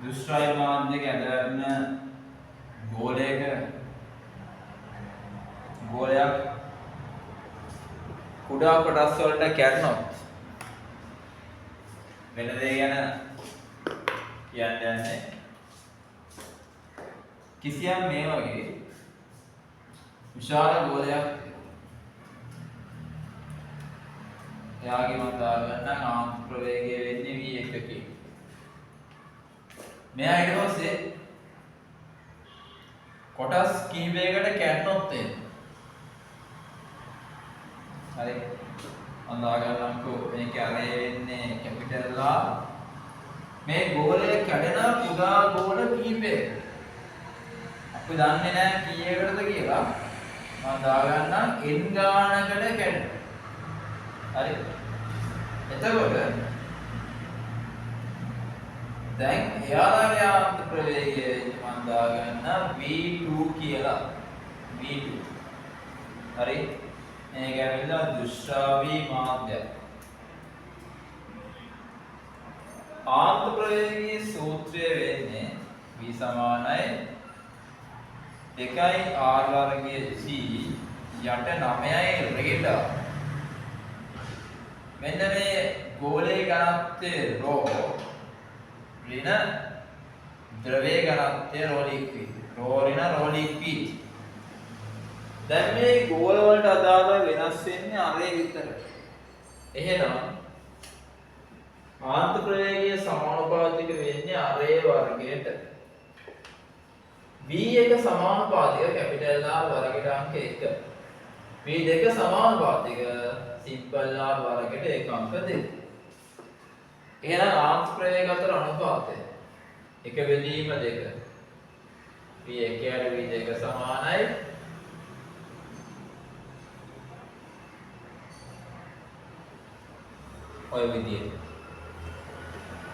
දුෂ්ටයි මාධ්‍යක ඇදවැටෙන ගෝලයක් කුඩා කොටස් වලට කැඩුණොත් වෙන දේ ගැන කියන්නේ කිසියම් මේ වගේ විශාල ගෝලයක් එයාගේ මම දාගන්න ආන්ත ප්‍රවේගය වෙන්නේ v1 කින්. මෙයා ඊට පස්සේ කොටස් කීපයකට කැඩුණොත් හරි අඳාගන්නම්කෝ මේක අරේ වෙන්නේ කැපිටල් R මේ ගෝලය කැඩෙන කුඩා ගෝල කීපයක අපි දන්නේ නැහැ කීයකටද කියලා මම දාගන්නම් n ගානකට කැඩෙන හරි එතකොට දැන් එයාලගේ ආන්ත ප්‍රවේගය මම දාගන්න v2 කියලා v2 හරි මේක ඇවිල්ලා දුෂ්ටාවී මාධ්‍යය ආන්ත ප්‍රවේගයේ සූත්‍රය වෙන්නේ v සමානයි 2r වර්ගයේ g යට 9යි රේඩා මෙන්න මේ ගෝලයේ ඝනත්වයේ ρ ඍණ ද්‍රවයේ ඝනත්වය ρ ලික්විඩ් ρ ඍණ ρ ලික්විඩ් දැන් මේ ගෝල වලට අදාළව වෙනස් වෙන්නේ අරේ විතරයි. එහෙනම් ආන්ත ප්‍රවේගයේ සමානුපාතික වෙන්නේ අරේ වර්ගයට. v1 සමානුපාතික කැපිටල් R වර්ගයට අංක 1. v2 සමානුපාතික සිම්පල් R වර්ගයට ඒක අංක 2. එහෙනම් ආන්ත ප්‍රවේග අතර අනුපාතය 1 බෙදීම 2. v1 යට v2 සමානයි ඔය විදිහට.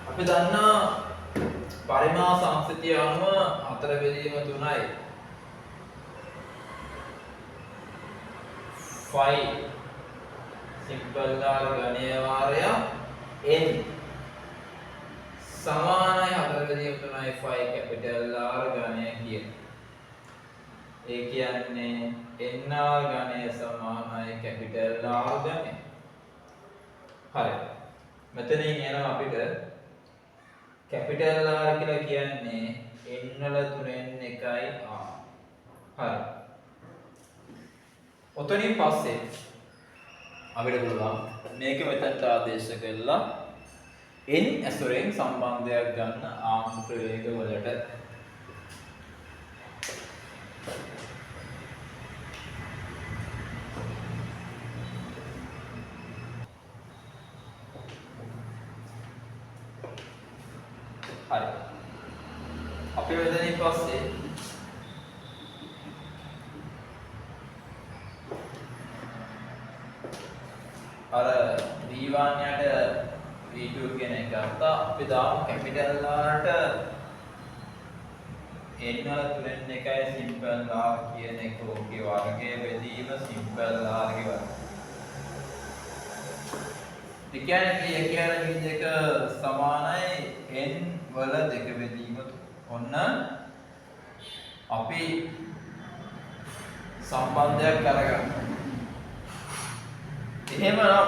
අපි දන්නා පරිමා සංස්ථිතිය අනුව 4 බෙදීම 3යි. 5 සිම්පල් R ඝනය වාරය n සමානයි 4 බෙදීම 3යි 5 කැපිටල් R ඝනය කියන. ඒ කියන්නේ nr ඝනය සමානයි කැපිටල් R ඝනය. හරි. මෙතනින් එනවා අපිට කැපිටල් R කියලා කියන්නේ n වල 3n 1යි R. හරි. ඔතනින් පස්සේ අපිට පුළුවන් මේක මෙතනට ආදේශ කරලා n ඇසුරෙන් සම්බන්ධයක් ගන්න ආන්ත ප්‍රවේග වලට. හරි. අපි මෙතනින් පස්සේ අර v1 යට v2 කියන එක ගත්තා. අපි දාමු කැපිටල් R ට n වල 3n 1යි සිම්පල් R කියන එක ඕකේ වර්ගයේ බෙදීම සිම්පල් R ගේ වර්ගය. ඒ කියන්නේ v2 සමානයි n වල 2 බෙදීම. ඔන්න අපි සම්බන්ධයක් කරගන්නවා. එහෙමනම්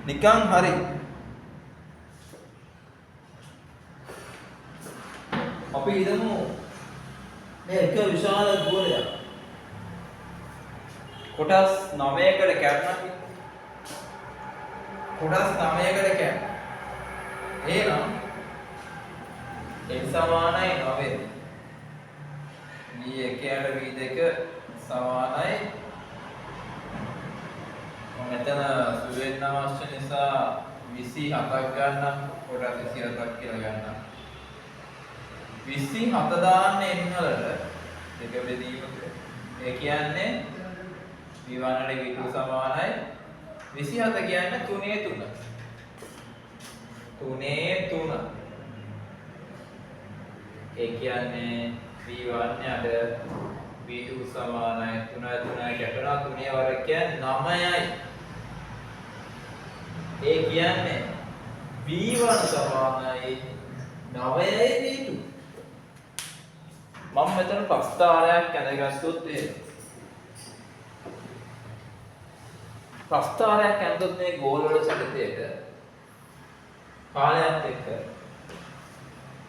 නිකන් හරි අපි හිතමු මේ එක විශාල ගෝලයක් කොටස් 9කට කැඩුණා. කොටස් 9කට කැඩුණා. එහෙනම් n සමානයි 9. v1 යට v2 සමානයි මෙතන සුළු වෙන්න අවශ්‍ය නිසා 27ක් ගන්නම්. කොටස් 27ක් කියලා ගන්නම්. 27 දාන්න n වලට දෙක බෙදීම. ඒ කියන්නේ v1 ට v2 සමානයි 27 කියන්නේ 3 3. ඒ කියන්නේ v1 යට v2 සමානයි 3 කැටුණා. 3 වර්ග කියන්නේ 9යි. ඒ කියන්නේ v v1 සමානයි 9යි v2. මම මෙතන ප්‍රස්ථාරයක් ඇඳගත්තොත් ප්‍රස්ථාරයක් ඇඳුත් මේ ගෝල වල චලිතයට කාලයත් එක්ක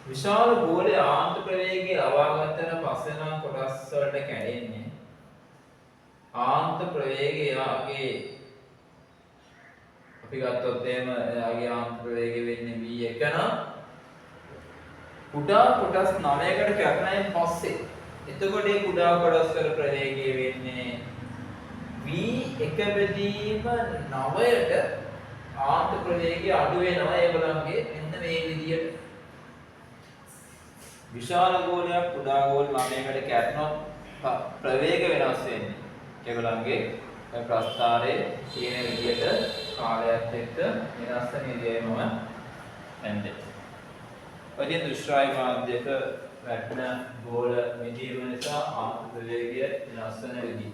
විශාල ගෝලයේ ආන්ත ප්‍රවේගය ලබාගත්තන පස්සේ නම් කොටස් වලට කැඩෙන්නේ ආන්ත ප්‍රවේගයගේ අපි ගත්තොත් එහෙම එයාගේ ආන්ත ප්‍රවේගය වෙන්නේ v1 නම් කුඩා කොටස් 9කට කැපෙනයින් පස්සේ එතකොට මේ කුඩා කොටස් වල ප්‍රවේගය වෙන්නේ v1 බෙදීම 9ට ආන්ත ප්‍රවේගය අඩු වෙනවා ඒගොල්ලන්ගේ මෙන්න මේ විදියට විශාල ගෝලයක් කුඩා ගෝල 9කට කැපෙනොත් ප්‍රවේග වෙනස් වෙන්නේ ඒගොල්ලන්ගේ ප්‍රස්ථාරයේ තියෙන විදියට කාලයත් එක්ක වෙනස් වෙන විදියම නැන්දේ. ඔය දෘශ්‍යයි මාධ්‍යක වැටෙන ගෝල විදිය නිසා ආන්ත ප්‍රවේගය වෙනස් වෙන විදිය